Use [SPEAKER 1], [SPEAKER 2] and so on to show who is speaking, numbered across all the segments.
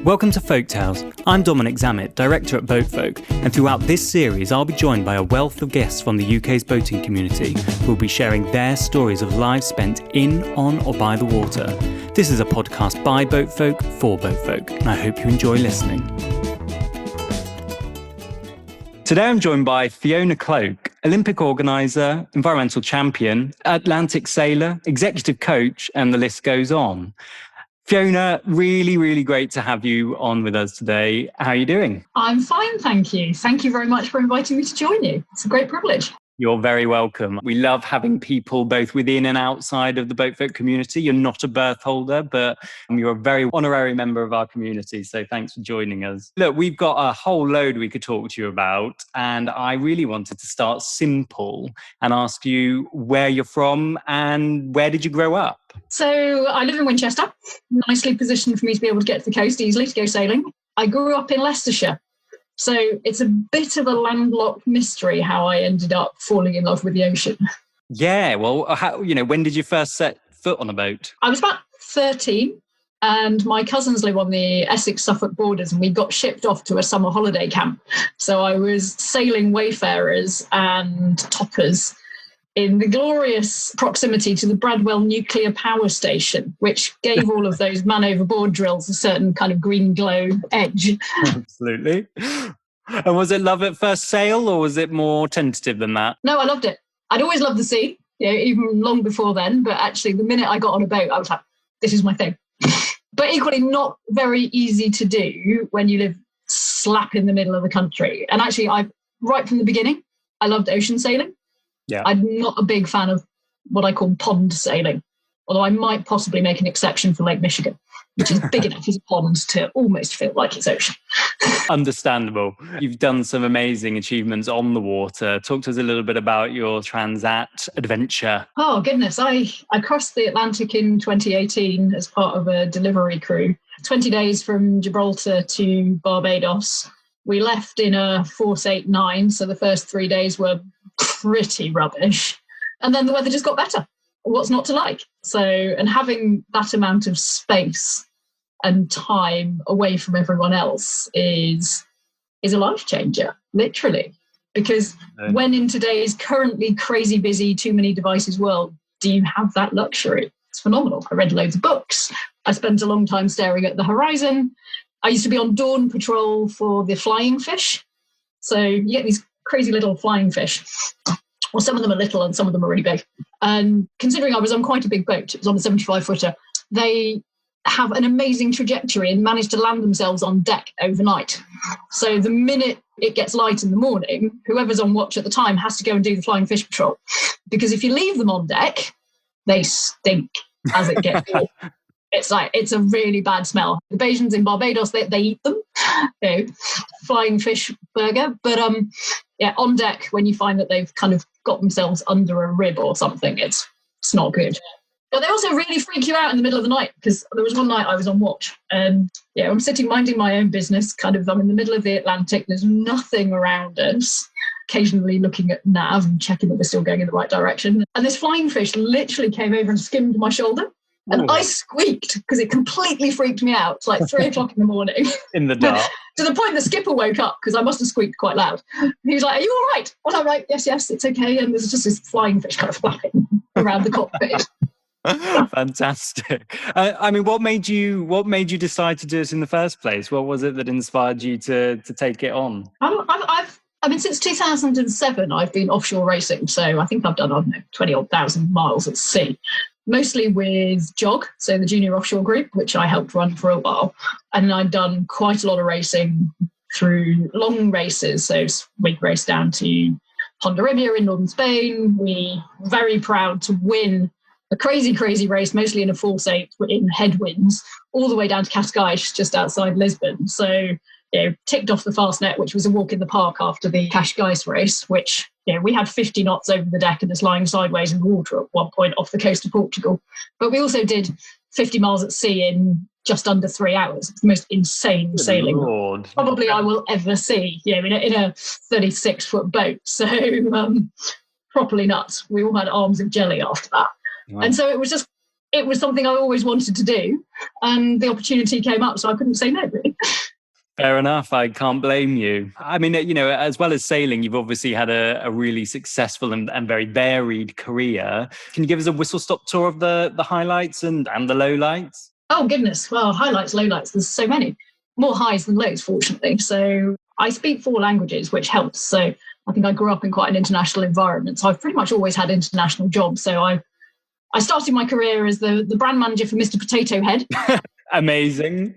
[SPEAKER 1] Welcome to Folk Tales. I'm Dominic Zammit, director at Boatfolk, and throughout this series I'll be joined by a wealth of guests from the UK's boating community who will be sharing their stories of lives spent in, on or by the water. This is a podcast by Boatfolk for Boatfolk, and I hope you enjoy listening. Today I'm joined by Fiona Cloke, Olympic organiser, environmental champion, Atlantic sailor, executive coach, and the list goes on. Fiona, really great to have you on with us today. How are you doing?
[SPEAKER 2] I'm fine, thank you. Thank you very much for inviting me to join you. It's a great privilege.
[SPEAKER 1] You're very welcome. We love having people both within and outside of the Boatfolk community. You're not a berth holder, but you're a very honorary member of our community. So thanks for joining us. Look, we've got a whole load we could talk to you about. And I really wanted to start simple and ask you where you're from and where did you grow up?
[SPEAKER 2] So I live in Winchester, nicely positioned for me to be able to get to the coast easily to go sailing. I grew up in Leicestershire. So it's a bit of a landlocked mystery how I ended up falling in love with the ocean.
[SPEAKER 1] Yeah, well, when did you first set foot on a boat?
[SPEAKER 2] I was about 13 and my cousins live on the Essex-Suffolk borders and we got shipped off to a summer holiday camp. So I was sailing wayfarers and toppers in the glorious proximity to the Bradwell nuclear power station, which gave all of those man overboard drills a certain kind of green glow edge.
[SPEAKER 1] Absolutely. And was it love at first sail or was it more tentative than that?
[SPEAKER 2] No, I loved it. I'd always loved the sea, even long before then. But actually, the minute I got on a boat, I was like, this is my thing. But equally not very easy to do when you live slap in the middle of the country. And actually, right from the beginning, I loved ocean sailing.
[SPEAKER 1] Yeah.
[SPEAKER 2] I'm not a big fan of what I call pond sailing, although I might possibly make an exception for Lake Michigan, which is big enough as a pond to almost feel like it's ocean.
[SPEAKER 1] Understandable. You've done some amazing achievements on the water. Talk to us a little bit about your Transat adventure.
[SPEAKER 2] Oh, goodness. I crossed the Atlantic in 2018 as part of a delivery crew. 20 days from Gibraltar to Barbados. We left in a Force 8-9, so the first 3 days were pretty rubbish. And then the weather just got better. What's not to like? So, and having that amount of space and time away from everyone else is a life changer, literally. Because when in today's currently crazy busy, too many devices world, do you have that luxury? It's phenomenal. I read loads of books. I spent a long time staring at the horizon. I used to be on dawn patrol for the flying fish. So you get these crazy little flying fish. Well, some of them are little and some of them are really big. And considering I was on quite a big boat, it was on a 75-footer, they have an amazing trajectory and manage to land themselves on deck overnight. So the minute it gets light in the morning, whoever's on watch at the time has to go and do the flying fish patrol. Because if you leave them on deck, they stink as it gets warm. It's a really bad smell. The Bajans in Barbados, they eat them, flying fish burger. But on deck, when you find that they've kind of got themselves under a rib or something, it's not good. But they also really freak you out in the middle of the night, because there was one night I was on watch and I'm sitting minding my own business, I'm in the middle of the Atlantic, there's nothing around us, occasionally looking at nav and checking that we're still going in the right direction. And this flying fish literally came over and skimmed my shoulder. And I squeaked because it completely freaked me out. It's like 3 o'clock in the morning.
[SPEAKER 1] In the dark.
[SPEAKER 2] To the point the skipper woke up because I must have squeaked quite loud. He was like, "Are you all right?" And I'm like, yes, it's okay. And there's just this flying fish kind of flapping around the cockpit.
[SPEAKER 1] Fantastic. What made you decide to do it in the first place? What was it that inspired you to take it on?
[SPEAKER 2] Since 2007, I've been offshore racing. So I think I've done, 20-odd thousand miles at sea. Mostly with JOG, so the Junior Offshore Group, which I helped run for a while. And I'd done quite a lot of racing through long races. So we raced down to Ponderibia in northern Spain. We were very proud to win a crazy race, mostly in a Force 8 in headwinds, all the way down to Cascais, just outside Lisbon. So, ticked off the Fastnet, which was a walk in the park after the Cascais race, which we had 50 knots over the deck and it's lying sideways in the water at one point off the coast of Portugal. But we also did 50 miles at sea in just under 3 hours. It's the most insane sailing probably I will ever see, in a 36-foot boat. So properly nuts. We all had arms of jelly after that. Wow. And so it was just it was something I always wanted to do, and the opportunity came up, so I couldn't say no, really.
[SPEAKER 1] Fair enough. I can't blame you. I mean, as well as sailing, you've obviously had a really successful and very varied career. Can you give us a whistle-stop tour of the highlights and the lowlights?
[SPEAKER 2] Oh, goodness. Well, highlights, lowlights, there's so many. More highs than lows, fortunately. So I speak 4 languages, which helps. So I think I grew up in quite an international environment. So I've pretty much always had international jobs. So I started my career as the brand manager for Mr. Potato Head.
[SPEAKER 1] Amazing.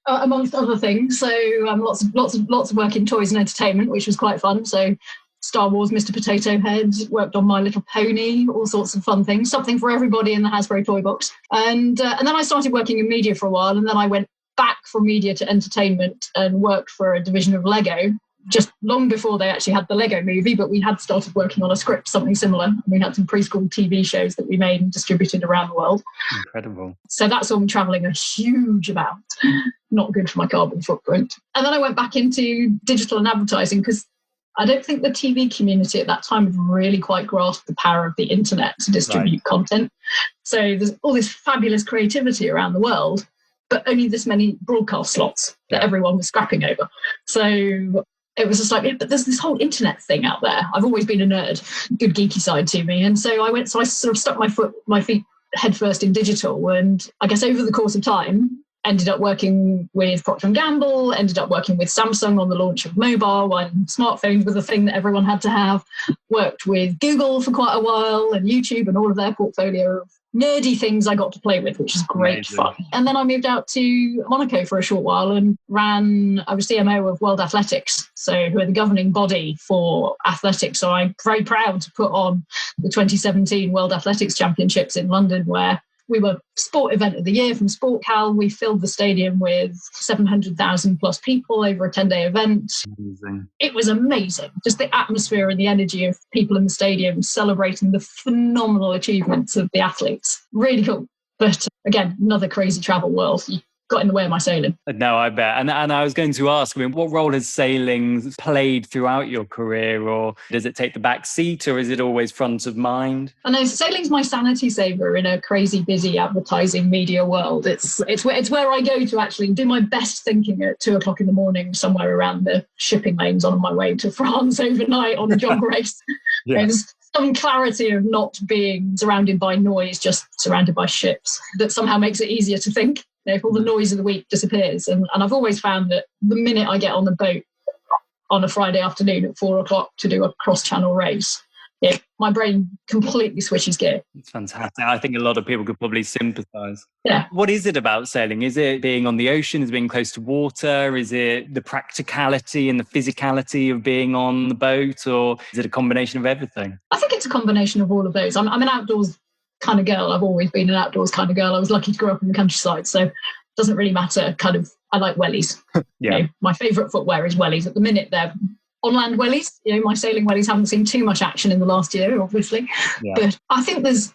[SPEAKER 2] Amongst other things. So lots of work in toys and entertainment, which was quite fun. So Star Wars, Mr. Potato Head, worked on My Little Pony, all sorts of fun things, something for everybody in the Hasbro toy box. And then I started working in media for a while, and then I went back from media to entertainment and worked for a division of Lego, just long before they actually had the Lego movie, but we had started working on a script, something similar. We had some preschool TV shows that we made and distributed around the world.
[SPEAKER 1] Incredible.
[SPEAKER 2] So that saw me traveling a huge amount. Not good for my carbon footprint. And then I went back into digital and advertising because I don't think the TV community at that time had really quite grasped the power of the internet to distribute content. So there's all this fabulous creativity around the world, but only this many broadcast slots that everyone was scrapping over. So it was just like, but there's this whole internet thing out there. I've always been a nerd, good geeky side to me. And so I sort of stuck my feet headfirst in digital. And I guess over the course of time, ended up working with Procter & Gamble, ended up working with Samsung on the launch of mobile when smartphones were the thing that everyone had to have, worked with Google for quite a while and YouTube and all of their portfolio of nerdy things I got to play with, which is great fun. And then I moved out to Monaco for a short while and I was CMO of World Athletics, so who are the governing body for athletics. So I'm very proud to put on the 2017 World Athletics Championships in London, where we were Sport Event of the Year from SportCal. We filled the stadium with 700,000 plus people over a 10-day event.
[SPEAKER 1] Amazing.
[SPEAKER 2] It was amazing. Just the atmosphere and the energy of people in the stadium celebrating the phenomenal achievements of the athletes. Really cool. But again, another crazy travel world. You got in the way of my sailing.
[SPEAKER 1] No, I bet. And I was going to ask, what role has sailing played throughout your career, or does it take the back seat, or is it always front of mind?
[SPEAKER 2] I know sailing's my sanity saver in a crazy busy advertising media world. It's where I go to actually do my best thinking at 2:00 in the morning, somewhere around the shipping lanes on my way to France overnight on a jog race. There's some clarity of not being surrounded by noise, just surrounded by ships, that somehow makes it easier to think. If all the noise of the week disappears. And I've always found that the minute I get on the boat on a Friday afternoon at 4:00 to do a cross-channel race, my brain completely switches gear.
[SPEAKER 1] It's fantastic. I think a lot of people could probably sympathise.
[SPEAKER 2] Yeah.
[SPEAKER 1] What is it about sailing? Is it being on the ocean? Is it being close to water? Is it the practicality and the physicality of being on the boat? Or is it a combination of everything?
[SPEAKER 2] I think it's a combination of all of those. I'm an outdoors kind of girl. I've always been an outdoors kind of girl. I was lucky to grow up in the countryside, so it doesn't really matter. I like wellies. My favourite footwear is wellies. At the minute, they're on-land wellies. My sailing wellies haven't seen too much action in the last year, obviously. But I think there's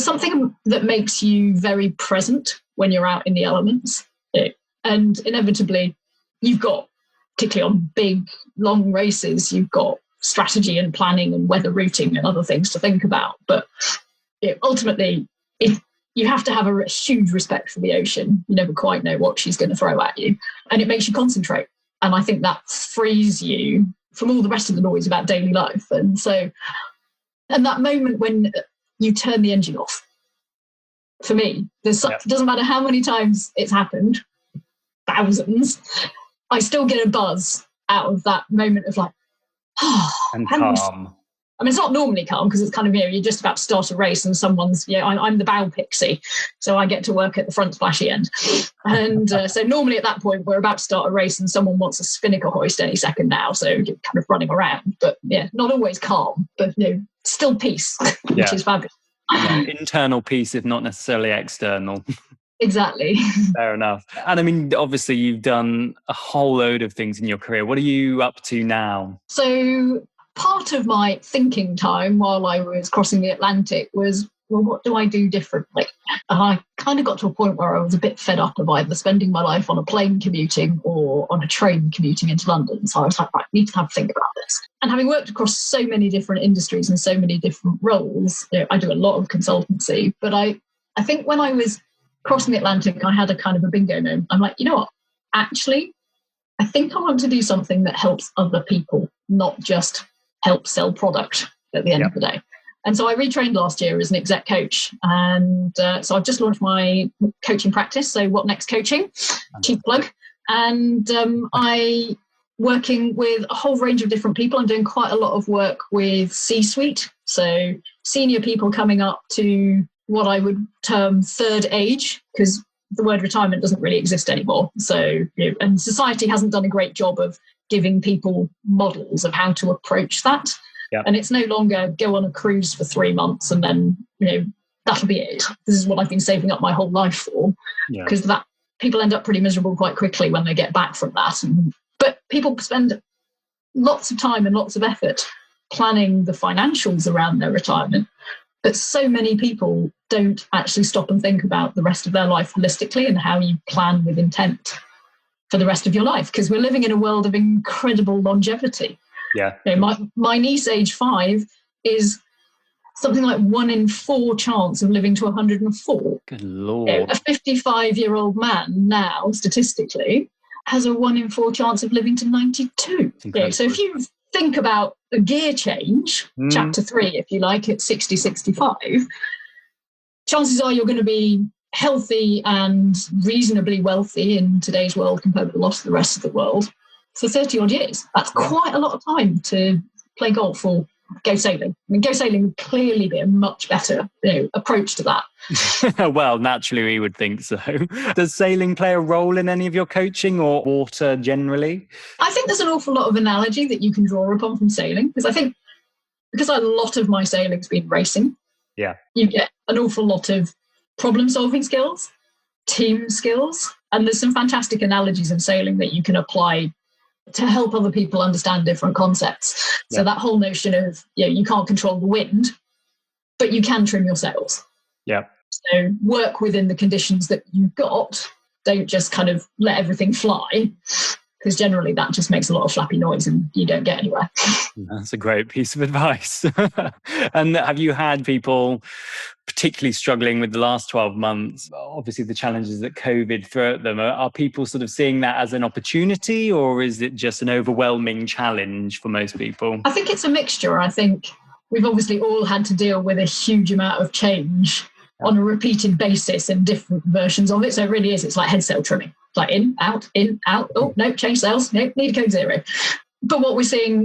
[SPEAKER 2] something that makes you very present when you're out in the elements. And inevitably, you've got, particularly on big, long races, you've got strategy and planning and weather routing and other things to think about. But ultimately, you have to have a huge respect for the ocean. You never quite know what she's going to throw at you. And it makes you concentrate. And I think that frees you from all the rest of the noise about daily life. And that moment when you turn the engine off, for me, it doesn't matter how many times it's happened, thousands, I still get a buzz out of that moment of like,
[SPEAKER 1] and calm.
[SPEAKER 2] I mean, it's not normally calm because it's kind of, you're just about to start a race and someone's, I'm the bow pixie. So I get to work at the front splashy end. And so normally at that point, we're about to start a race and someone wants a spinnaker hoist any second now. So you're kind of running around, but not always calm, but still peace, which is fabulous.
[SPEAKER 1] Internal peace, if not necessarily external.
[SPEAKER 2] Exactly.
[SPEAKER 1] Fair enough. And I mean, obviously you've done a whole load of things in your career. What are you up to now?
[SPEAKER 2] So part of my thinking time while I was crossing the Atlantic was, well, what do I do differently? And I kind of got to a point where I was a bit fed up of either spending my life on a plane commuting or on a train commuting into London. So I was like, right, I need to have a think about this. And having worked across so many different industries and so many different roles, I do a lot of consultancy, but I I think when I was crossing the Atlantic, I had a kind of a bingo moment. I'm like, you know what? Actually, I think I want to do something that helps other people, not just help sell product at the end of the day. And so I retrained last year as an exec coach. And so I've just launched my coaching practice. So What Next Coaching, cheap plug. And I working with a whole range of different people. I'm doing quite a lot of work with C-suite. So senior people coming up to what I would term third age, because the word retirement doesn't really exist anymore. So, and society hasn't done a great job of giving people models of how to approach that. Yeah. And it's no longer go on a cruise for 3 months and then, that'll be it. This is what I've been saving up my whole life for. Because that people end up pretty miserable quite quickly when they get back from that. But people spend lots of time and lots of effort planning the financials around their retirement. But so many people don't actually stop and think about the rest of their life holistically and how you plan with intent for the rest of your life. Because we're living in a world of incredible longevity.
[SPEAKER 1] Yeah.
[SPEAKER 2] My niece, age 5, is something like 1 in 4 chance of living to 104.
[SPEAKER 1] Good Lord.
[SPEAKER 2] A 55-year-old man now, statistically, has a 1 in 4 chance of living to 92. So if you think about a gear change, chapter 3, if you like, at 60, 65, chances are you're going to be healthy and reasonably wealthy in today's world compared with a lot of the rest of the world for 30 odd years. That's quite a lot of time to play golf or go sailing. I mean, go sailing would clearly be a much better approach to that.
[SPEAKER 1] Well, naturally, we would think so. Does sailing play a role in any of your coaching or water generally?
[SPEAKER 2] I think there's an awful lot of analogy that you can draw upon from sailing, because I think because a lot of my sailing's been racing, you get an awful lot of problem-solving skills, team skills, and there's some fantastic analogies in sailing that you can apply to help other people understand different concepts. So that whole notion of, you can't control the wind, but you can trim your sails.
[SPEAKER 1] Yeah.
[SPEAKER 2] So work within the conditions that you've got. Don't just kind of let everything fly, because generally that just makes a lot of flappy noise and you don't get anywhere.
[SPEAKER 1] That's a great piece of advice. And have you had people particularly struggling with the last 12 months? Obviously, the challenges that COVID threw at them. Are people sort of seeing that as an opportunity, or is it just an overwhelming challenge for most people?
[SPEAKER 2] I think it's a mixture. I think we've obviously all had to deal with a huge amount of change on a repeated basis in different versions of it. So it really is. It's like head sail trimming. It's like in, out. Oh, no, change sails. No, need code 0. But what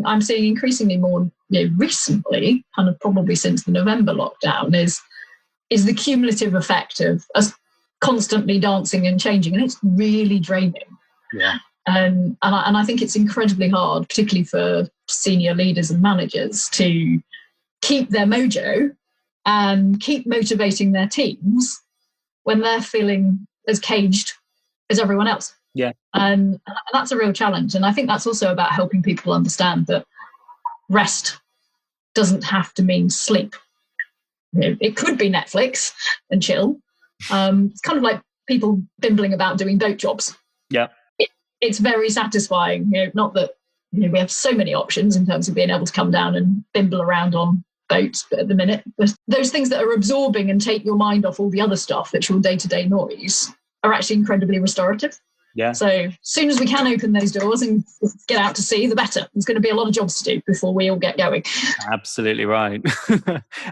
[SPEAKER 2] I'm seeing increasingly more recently, kind of probably since the November lockdown, is the cumulative effect of us constantly dancing and changing, and it's really draining.
[SPEAKER 1] Yeah.
[SPEAKER 2] And I think it's incredibly hard, particularly for senior leaders and managers, to keep their mojo and keep motivating their teams when they're feeling as caged as everyone else.
[SPEAKER 1] Yeah.
[SPEAKER 2] And that's a real challenge. And I think that's also about helping people understand that rest doesn't have to mean sleep. It could be Netflix and chill. It's kind of like people bimbling about doing boat jobs.
[SPEAKER 1] Yeah.
[SPEAKER 2] It's very satisfying. Not that we have so many options in terms of being able to come down and bimble around on boats, but at the minute, those things that are absorbing and take your mind off all the other stuff that's your day-to-day noise are actually incredibly restorative.
[SPEAKER 1] Yeah.
[SPEAKER 2] So as soon as we can open those doors and get out to sea, the better. There's going to be a lot of jobs to do before we all get going.
[SPEAKER 1] Absolutely right.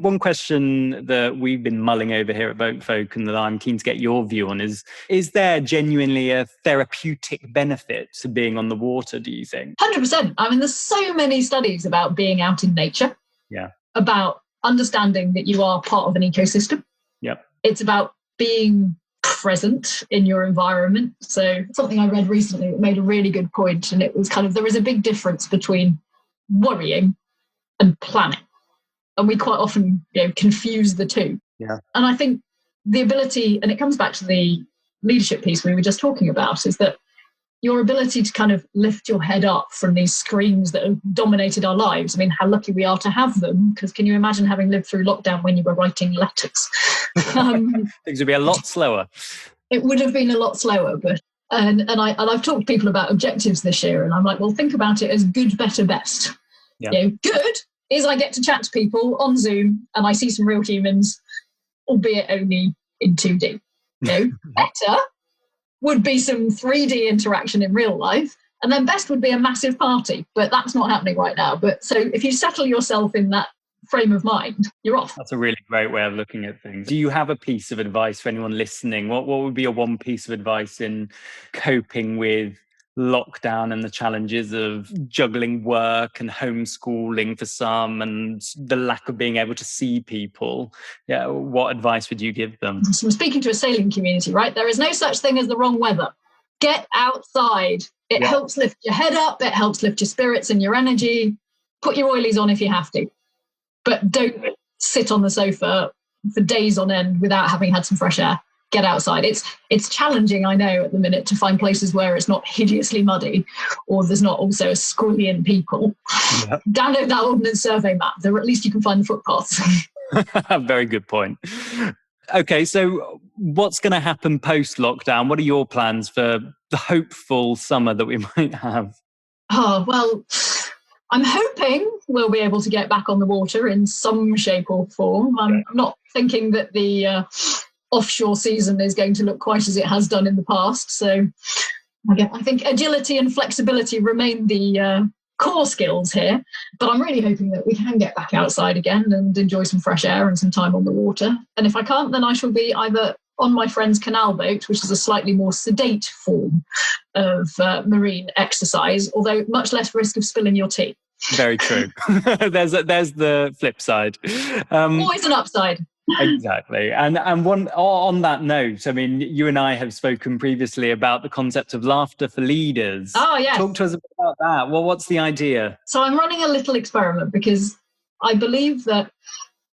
[SPEAKER 1] One question that we've been mulling over here at Boat Folk and that I'm keen to get your view on is there genuinely a therapeutic benefit to being on the water, do you think?
[SPEAKER 2] 100%. I mean, there's so many studies about being out in nature.
[SPEAKER 1] Yeah.
[SPEAKER 2] About understanding that you are part of an ecosystem.
[SPEAKER 1] Yep.
[SPEAKER 2] It's about being present in your environment. So something I read recently that made a really good point, and it was kind of, there is a big difference between worrying and planning. And we quite often confuse the two.
[SPEAKER 1] Yeah.
[SPEAKER 2] And I think the ability, and it comes back to the leadership piece we were just talking about, is that your ability to kind of lift your head up from these screens that have dominated our lives. I mean, how lucky we are to have them, because can you imagine having lived through lockdown when you were writing letters?
[SPEAKER 1] Things would be a lot slower.
[SPEAKER 2] It would have been a lot slower, but and I've talked to people about objectives this year, and I'm like, well, think about it as good, better, best.
[SPEAKER 1] Yeah.
[SPEAKER 2] Good is I get to chat to people on Zoom and I see some real humans, albeit only in 2D. Better would be some 3D interaction in real life. And then best would be a massive party, but that's not happening right now. But so if you settle yourself in that frame of mind, you're off.
[SPEAKER 1] That's a really great way of looking at things. Do you have a piece of advice for anyone listening? What would be your one piece of advice in coping with lockdown and the challenges of juggling work and homeschooling for some and the lack of being able to see people? Yeah, what advice would you give them?
[SPEAKER 2] So I'm speaking to a sailing community, right? There is no such thing as the wrong weather. Get outside. It helps lift your head up. It helps lift your spirits and your energy. Put your oilies on if you have to. But don't sit on the sofa for days on end without having had some fresh air. Get outside. It's challenging, I know, at the minute to find places where it's not hideously muddy or there's not also a squillion people. Yep. Download that Ordnance Survey map. There, at least you can find the footpaths.
[SPEAKER 1] Very good point. Okay, so what's going to happen post-lockdown? What are your plans for the hopeful summer that we might have?
[SPEAKER 2] Oh, well, I'm hoping we'll be able to get back on the water in some shape or form. I'm not thinking that the offshore season is going to look quite as it has done in the past. So I think agility and flexibility remain the core skills here. But I'm really hoping that we can get back outside again and enjoy some fresh air and some time on the water. And if I can't, then I shall be either on my friend's canal boat, which is a slightly more sedate form of marine exercise, although much less risk of spilling your tea.
[SPEAKER 1] Very true. There's the flip side.
[SPEAKER 2] Always an upside.
[SPEAKER 1] Exactly. And one on that note, I mean, you and I have spoken previously about the concept of laughter for leaders.
[SPEAKER 2] Oh, yes.
[SPEAKER 1] Talk to us about that. Well, what's the idea?
[SPEAKER 2] So I'm running a little experiment because I believe that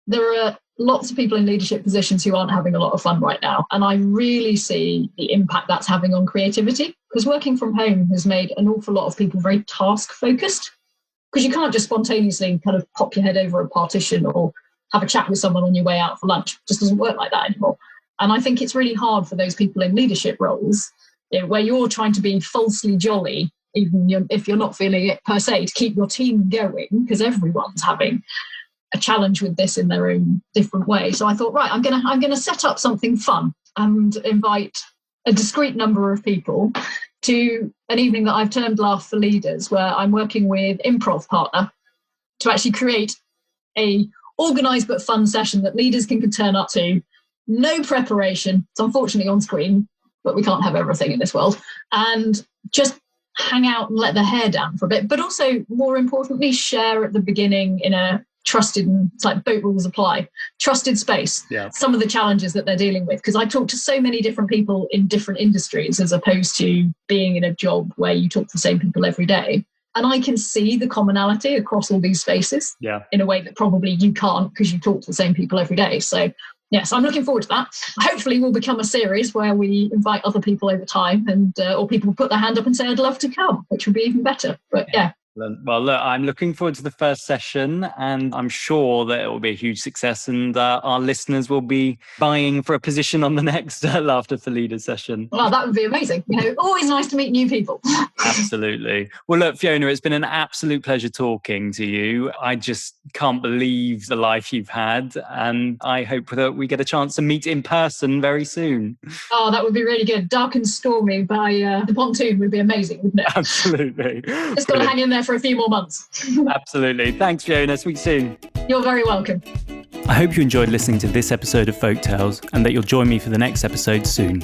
[SPEAKER 2] there are lots of people in leadership positions who aren't having a lot of fun right now. And I really see the impact that's having on creativity, because working from home has made an awful lot of people very task focused, because you can't just spontaneously kind of pop your head over a partition or have a chat with someone on your way out for lunch. It just doesn't work like that anymore. And I think it's really hard for those people in leadership roles, where you're trying to be falsely jolly, even if you're not feeling it per se, to keep your team going, because everyone's having a challenge with this in their own different way. So I thought, right, I'm gonna set up something fun and invite a discrete number of people to an evening that I've termed Laugh for Leaders, where I'm working with Improv Partner to actually create a organised but fun session that leaders can turn up to. No preparation. It's unfortunately on screen, but we can't have everything in this world. And just hang out and let their hair down for a bit. But also, more importantly, share at the beginning in a trusted, and it's like boat rules apply, trusted space, some of the challenges that they're dealing with. Because I talk to so many different people in different industries, as opposed to being in a job where you talk to the same people every day. And I can see the commonality across all these spaces in a way that probably you can't, because you talk to the same people every day. So yes, I'm looking forward to that. Hopefully we'll become a series where we invite other people over time, and or people put their hand up and say, I'd love to come, which would be even better. But yeah.
[SPEAKER 1] Well, look, I'm looking forward to the first session, and I'm sure that it will be a huge success, and our listeners will be vying for a position on the next Laughter for Leaders session.
[SPEAKER 2] Well, that would be amazing. Always nice to meet new people.
[SPEAKER 1] Absolutely. Well, look, Fiona, it's been an absolute pleasure talking to you. I just can't believe the life you've had, and I hope that we get a chance to meet in person very soon.
[SPEAKER 2] Oh, that would be really good. Dark and stormy by the pontoon would be amazing, wouldn't it?
[SPEAKER 1] Absolutely.
[SPEAKER 2] Just got to hang in there for a few more months.
[SPEAKER 1] Absolutely. Thanks, Fiona. Speak soon.
[SPEAKER 2] You're very welcome.
[SPEAKER 1] I hope you enjoyed listening to this episode of Folk Tales, and that you'll join me for the next episode soon.